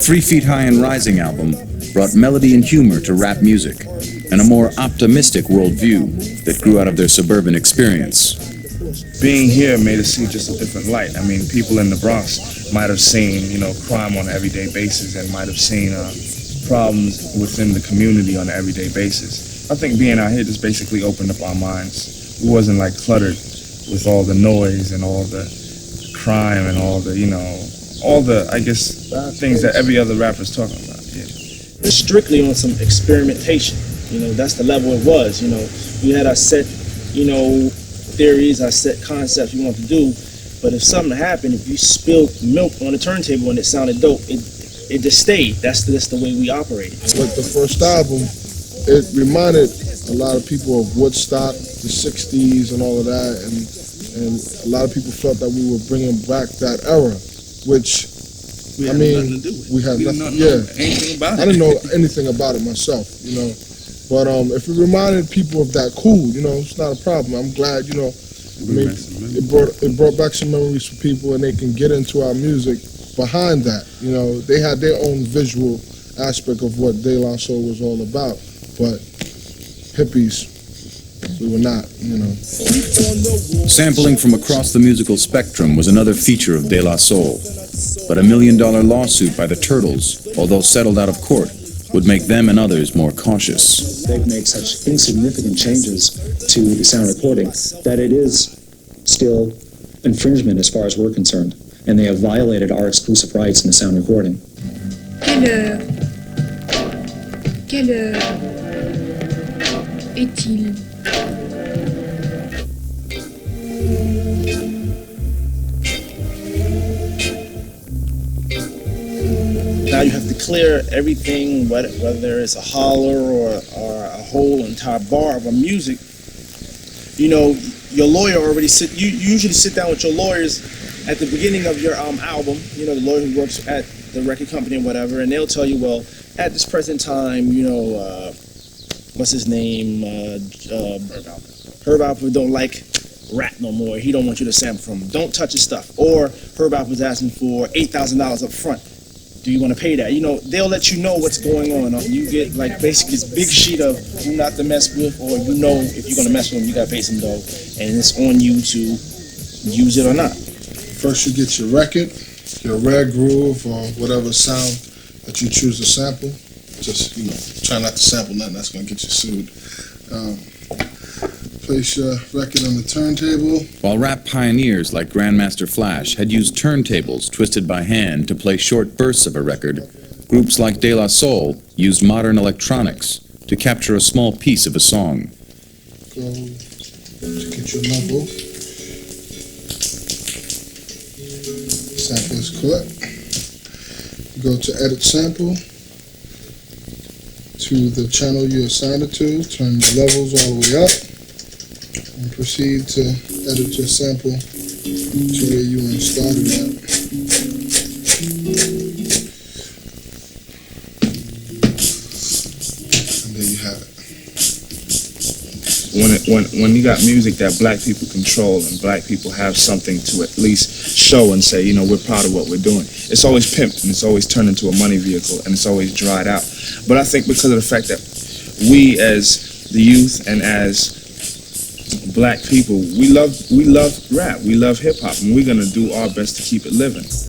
3 Feet High and Rising album brought melody and humor to rap music and a more optimistic worldview that grew out of their suburban experience. Being here made us see just a different light. I mean, people in the Bronx might have seen, crime on an everyday basis and might have seen problems within the community on an everyday basis. I think being out here just basically opened up our minds. We wasn't like cluttered with all the noise and all the crime and all the, all the, I guess, things that every other rapper's talking about. Yeah. It's strictly on some experimentation. That's the level it was. We had our set, theories, our set concepts we want to do. But if something happened, if you spilled milk on the turntable and it sounded dope, it just stayed. That's the way we operated. Like the first album, it reminded a lot of people of Woodstock, the 60s and all of that. And a lot of people felt that we were bringing back that era, which, we had nothing to do with. We had nothing, anything about it. I didn't know anything about it myself, But if it reminded people of that, cool, it's not a problem. I'm glad, it brought back some memories for people, and they can get into our music behind that. They had their own visual aspect of what De La Soul was all about, but hippies, we were not, Sampling from across the musical spectrum was another feature of De La Soul, but $1 million lawsuit by the Turtles, although settled out of court, would make them and others more cautious. They've made such insignificant changes to the sound recording that it is still infringement as far as we're concerned, and they have violated our exclusive rights in the sound recording. Quelle heure est-il? Now you have to clear everything, whether it's a holler or a whole entire bar of a music. Your lawyer already you usually sit down with your lawyers at the beginning of your album, the lawyer who works at the record company or whatever, and they'll tell you, well, at this present time, what's his name? Herb Alpert don't like rap no more. He don't want you to sample from him. Don't touch his stuff. Or Herb Alpert's asking for $8,000 up front. Do you want to pay that? They'll let you know what's going on. You get basically this big sheet of who not to mess with, or if you're going to mess with them, you got to pay some dough, and it's on you to use it or not. First you get your record, your rare groove, or whatever sound that you choose to sample. Just, try not to sample nothing that's going to get you sued. Place your record on the turntable. While rap pioneers like Grandmaster Flash had used turntables twisted by hand to play short bursts of a record, groups like De La Soul used modern electronics to capture a small piece of a song. Go to get your level. Sample is correct. Go to edit sample. To the channel you assigned it to, turn the levels all the way up, and proceed to edit your sample to where you want to start it at. And there you have it. When you got music that black people control and black people have something to at least show and say, we're proud of what we're doing, it's always pimped and it's always turned into a money vehicle and it's always dried out. But I think because of the fact that we as the youth and as black people, we love rap, we love hip hop, and we're gonna do our best to keep it living.